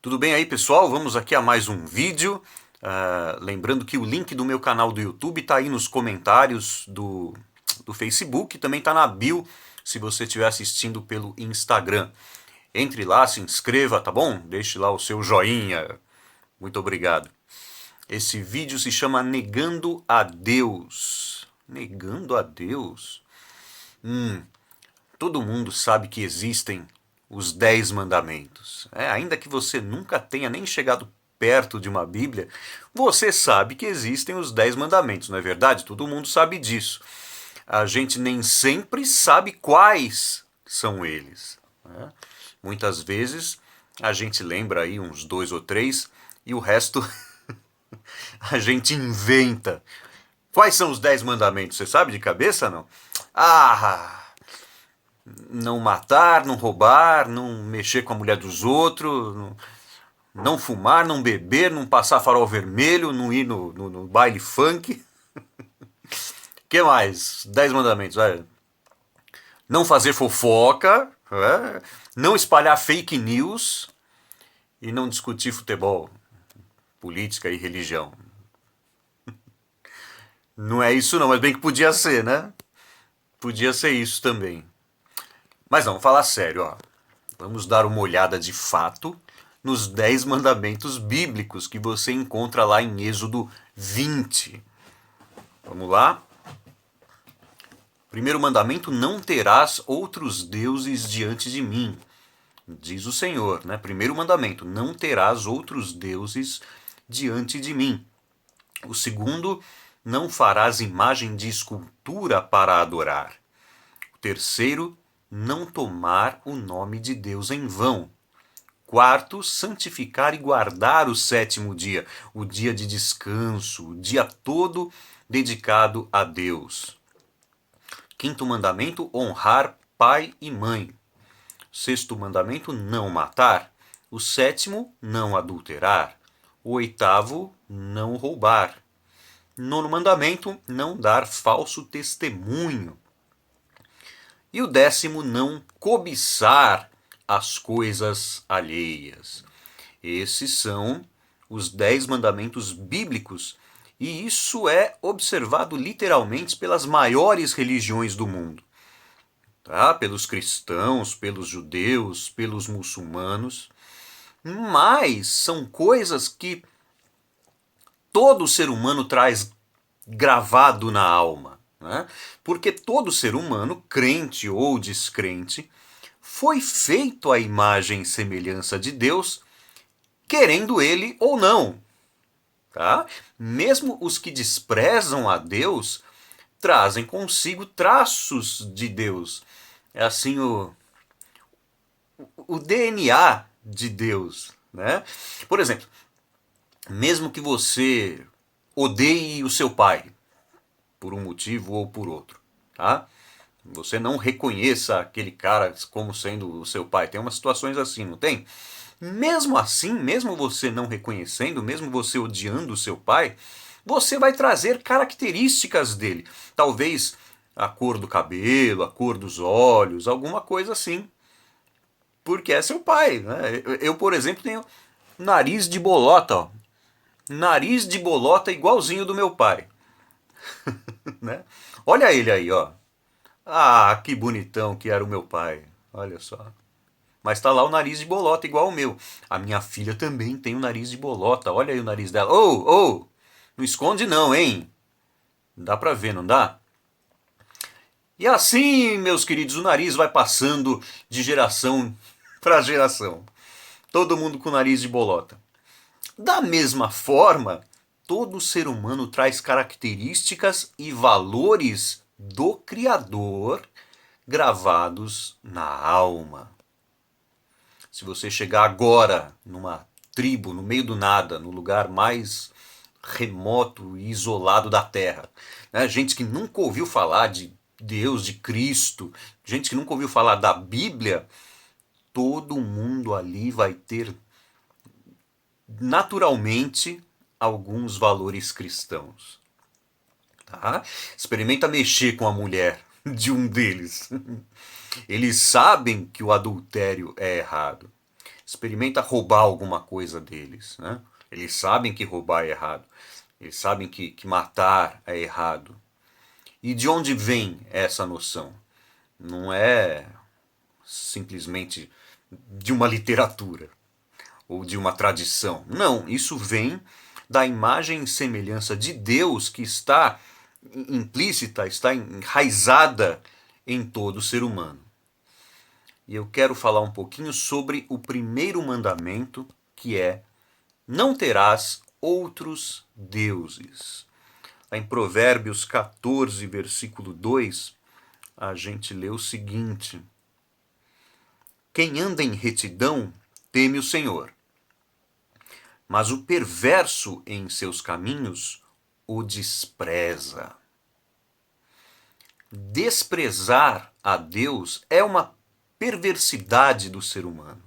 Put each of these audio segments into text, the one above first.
Tudo bem aí, pessoal? Vamos aqui a mais um vídeo. Lembrando que o link do meu canal do YouTube está aí nos comentários do Facebook, também está na bio se você estiver assistindo pelo Instagram. Entre lá, se inscreva, tá bom? Deixe lá o seu joinha. Muito obrigado. Esse vídeo se chama Negando a Deus. Negando a Deus? Todo mundo sabe que existem os 10 mandamentos. Ainda que você nunca tenha nem chegado perto de uma Bíblia, você sabe que existem os 10 mandamentos, não é verdade? Todo mundo sabe disso. A gente nem sempre sabe quais são eles. Muitas vezes a gente lembra aí uns 2 ou 3 e o resto a gente inventa. Quais são os 10 mandamentos? Você sabe de cabeça, não? Não matar, não roubar, não mexer com a mulher dos outros, não fumar, não beber, não passar farol vermelho, não ir no baile funk. O que mais? 10 mandamentos. Não fazer fofoca, não espalhar fake news e não discutir futebol, política e religião. Não é isso não, mas bem que podia ser, né? Podia ser isso também. Mas não, vamos falar sério, ó. Vamos dar uma olhada de fato nos 10 mandamentos bíblicos que você encontra lá em Êxodo 20. Vamos lá? Primeiro mandamento: não terás outros deuses diante de mim, diz o Senhor, né? Primeiro mandamento: não terás outros deuses diante de mim. O segundo: não farás imagem de escultura para adorar. O terceiro: não tomar o nome de Deus em vão. Quarto, santificar e guardar o sétimo dia, o dia de descanso, o dia todo dedicado a Deus. Quinto mandamento, honrar pai e mãe. Sexto mandamento, não matar. O sétimo, não adulterar. O oitavo, não roubar. Nono mandamento, não dar falso testemunho. E o décimo, não cobiçar as coisas alheias. Esses são os 10 mandamentos bíblicos, e isso é observado literalmente pelas maiores religiões do mundo. Tá? Pelos cristãos, pelos judeus, pelos muçulmanos. Mas são coisas que todo ser humano traz gravado na alma. Né? Porque todo ser humano, crente ou descrente, foi feito à imagem e semelhança de Deus, querendo ele ou não. Tá? Mesmo os que desprezam a Deus trazem consigo traços de Deus. É assim o DNA de Deus. Né? Por exemplo, mesmo que você odeie o seu pai, por um motivo ou por outro, tá? Você não reconheça aquele cara como sendo o seu pai. Tem umas situações assim, não tem? Mesmo assim, mesmo você não reconhecendo, mesmo você odiando o seu pai, você vai trazer características dele. Talvez a cor do cabelo, a cor dos olhos, alguma coisa assim. Porque é seu pai, né? Eu, por exemplo, tenho nariz de bolota, ó. Nariz de bolota igualzinho do meu pai. Né? Olha ele aí, ó. Ah, que bonitão que era o meu pai. Olha só. Mas tá lá o nariz de bolota igual o meu. A minha filha também tem o nariz de bolota. Olha aí o nariz dela. Não esconde não, hein? Dá pra ver, não dá? E assim, meus queridos, o nariz vai passando de geração para geração. Todo mundo com nariz de bolota. Da mesma forma, todo ser humano traz características e valores do Criador gravados na alma. Se você chegar agora numa tribo, no meio do nada, no lugar mais remoto e isolado da Terra, né? Gente que nunca ouviu falar de Deus, de Cristo, gente que nunca ouviu falar da Bíblia, todo mundo ali vai ter naturalmente alguns valores cristãos. Tá? Experimenta mexer com a mulher de um deles. Eles sabem que o adultério é errado. experimenta roubar alguma coisa deles, né? Eles sabem que roubar é errado. Eles sabem que matar é errado. E de onde vem essa noção? Não é simplesmente de uma literatura ou de uma tradição. Não, isso vem da imagem e semelhança de Deus que está implícita, está enraizada em todo ser humano. E eu quero falar um pouquinho sobre o primeiro mandamento, que é: não terás outros deuses. Em Provérbios 14, versículo 2, a gente lê o seguinte: quem anda em retidão teme o Senhor, mas o perverso em seus caminhos o despreza. Desprezar a Deus é uma perversidade do ser humano.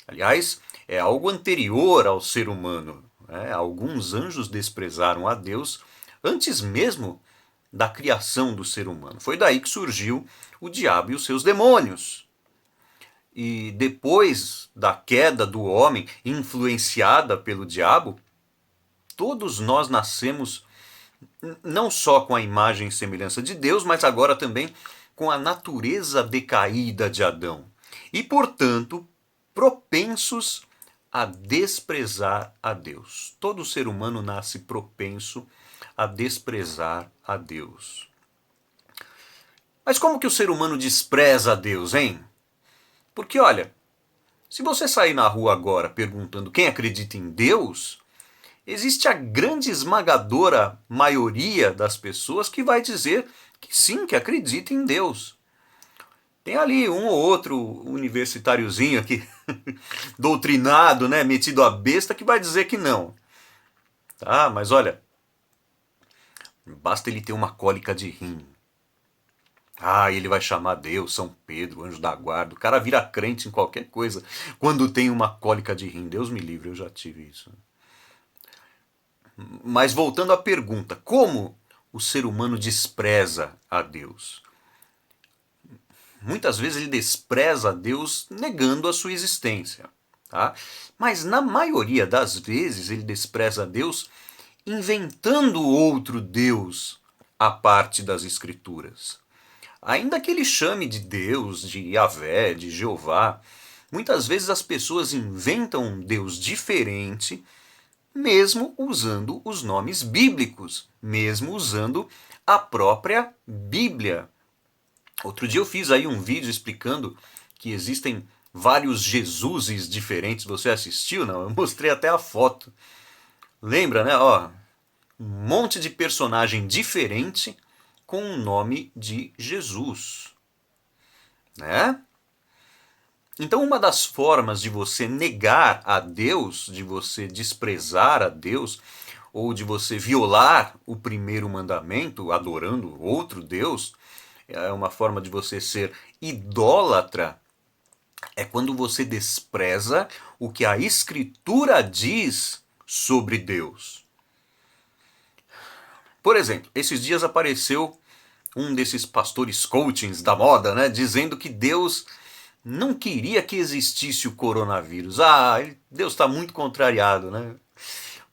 Aliás, é algo anterior ao ser humano. Alguns anjos desprezaram a Deus antes mesmo da criação do ser humano. Foi daí que surgiu o diabo e os seus demônios. E depois da queda do homem, influenciada pelo diabo, todos nós nascemos não só com a imagem e semelhança de Deus, mas agora também com a natureza decaída de Adão. E, portanto, propensos a desprezar a Deus. Todo ser humano nasce propenso a desprezar a Deus. Mas como que o ser humano despreza a Deus, hein? Porque, olha, se você sair na rua agora perguntando quem acredita em Deus, existe a grande esmagadora maioria das pessoas que vai dizer que sim, que acredita em Deus. Tem ali um ou outro universitáriozinho aqui, doutrinado, né, metido a besta, que vai dizer que não. Tá, mas olha, basta ele ter uma cólica de rim. Ele vai chamar Deus, São Pedro, anjo da guarda. O cara vira crente em qualquer coisa quando tem uma cólica de rim. Deus me livre, eu já tive isso. Mas voltando à pergunta, como o ser humano despreza a Deus? Muitas vezes ele despreza a Deus negando a sua existência. Tá? Mas na maioria das vezes ele despreza a Deus inventando outro Deus à parte das Escrituras. Ainda que ele chame de Deus, de Yahvé, de Jeová, muitas vezes as pessoas inventam um Deus diferente, mesmo usando os nomes bíblicos, mesmo usando a própria Bíblia. Outro dia eu fiz aí um vídeo explicando que existem vários Jesuses diferentes. Você assistiu? Não, eu mostrei até a foto. Lembra, né? Um monte de personagem diferente com o nome de Jesus, né? Então, uma das formas de você negar a Deus, de você desprezar a Deus, ou de você violar o primeiro mandamento, adorando outro Deus, é uma forma de você ser idólatra, é quando você despreza o que a Escritura diz sobre Deus. Por exemplo, esses dias apareceu um desses pastores coachings da moda, né, dizendo que Deus não queria que existisse o coronavírus. Deus está muito contrariado, né?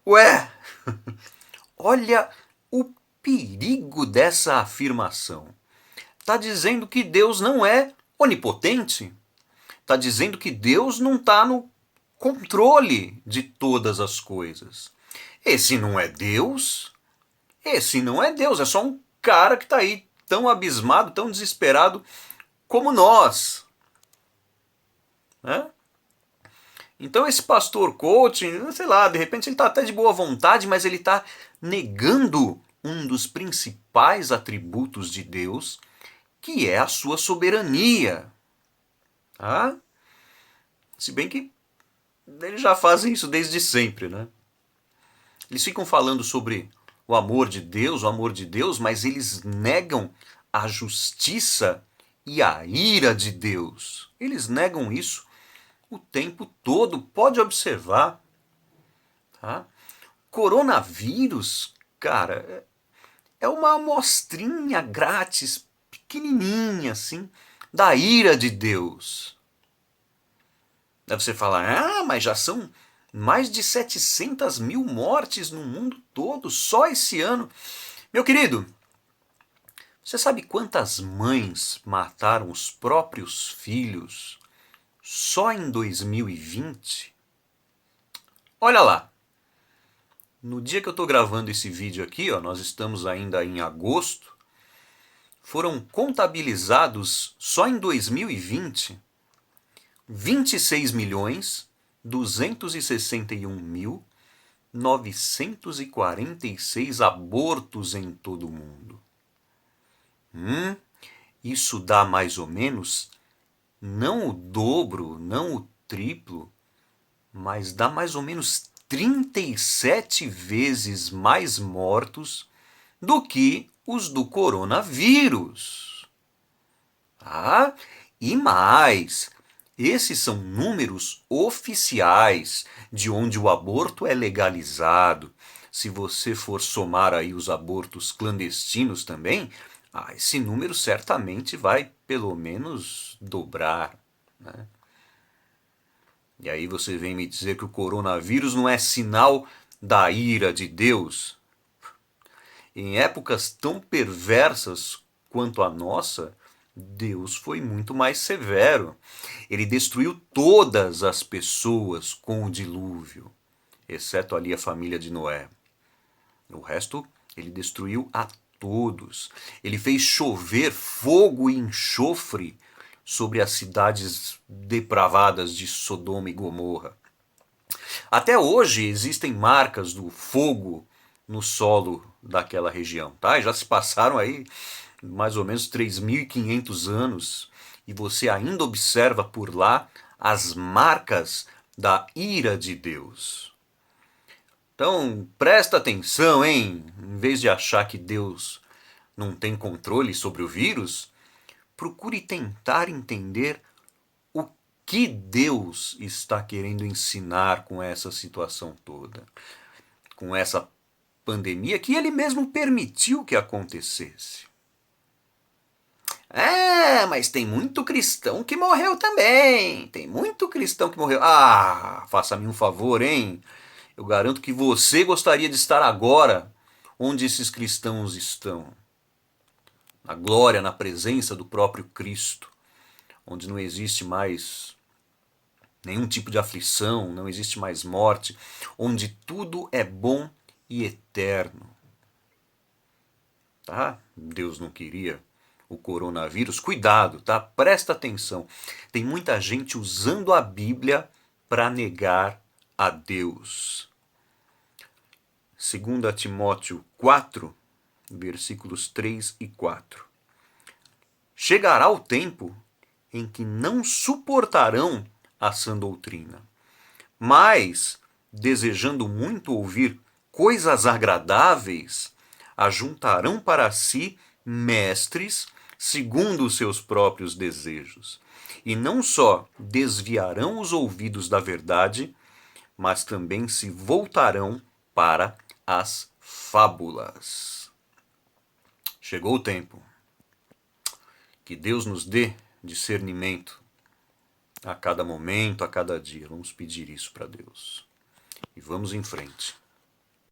Ué, olha o perigo dessa afirmação. Está dizendo que Deus não é onipotente. Está dizendo que Deus não está no controle de todas as coisas. Esse não é Deus? Esse não é Deus, é só um cara que está aí tão abismado, tão desesperado como nós. Né? Então esse pastor coaching, sei lá, de repente ele está até de boa vontade, mas ele está negando um dos principais atributos de Deus, que é a sua soberania. Tá? Se bem que eles já fazem isso desde sempre, né? Eles ficam falando sobre o amor de Deus, mas eles negam a justiça e a ira de Deus. Eles negam isso o tempo todo. Pode observar. Tá? Coronavírus, cara, é uma amostrinha grátis, pequenininha assim, da ira de Deus. Aí você fala, mas já são mais de 700 mil mortes no mundo todo, só esse ano. Meu querido, você sabe quantas mães mataram os próprios filhos só em 2020? Olha lá, no dia que eu estou gravando esse vídeo aqui, ó, nós estamos ainda em agosto, foram contabilizados só em 2020 26.261.946 abortos em todo o mundo. Isso dá mais ou menos, não o dobro, não o triplo, mas dá mais ou menos 37 vezes mais mortos do que os do coronavírus. Ah, e mais, esses são números oficiais de onde o aborto é legalizado. Se você for somar aí os abortos clandestinos também, esse número certamente vai pelo menos dobrar, né? E aí você vem me dizer que o coronavírus não é sinal da ira de Deus? Em épocas tão perversas quanto a nossa, Deus foi muito mais severo. Ele destruiu todas as pessoas com o dilúvio, exceto ali a família de Noé. O resto, ele destruiu a todos. Ele fez chover fogo e enxofre sobre as cidades depravadas de Sodoma e Gomorra. Até hoje existem marcas do fogo no solo daquela região, tá? Já se passaram aí mais ou menos 3.500 anos e você ainda observa por lá as marcas da ira de Deus. Então, presta atenção, hein? Em vez de achar que Deus não tem controle sobre o vírus, procure tentar entender o que Deus está querendo ensinar com essa situação toda, com essa pandemia que ele mesmo permitiu que acontecesse. Mas tem muito cristão que morreu também. Tem muito cristão que morreu. Faça-me um favor, hein? Eu garanto que você gostaria de estar agora onde esses cristãos estão. Na glória, na presença do próprio Cristo, onde não existe mais nenhum tipo de aflição, não existe mais morte, onde tudo é bom e eterno. Tá? Deus não queria o coronavírus. Cuidado, tá? Presta atenção. Tem muita gente usando a Bíblia para negar a Deus. 2 Timóteo 4, versículos 3 e 4. Chegará o tempo em que não suportarão a sã doutrina, mas, desejando muito ouvir coisas agradáveis, ajuntarão para si mestres segundo os seus próprios desejos. E não só desviarão os ouvidos da verdade, mas também se voltarão para as fábulas. Chegou o tempo. Que Deus nos dê discernimento a cada momento, a cada dia. Vamos pedir isso para Deus. E vamos em frente.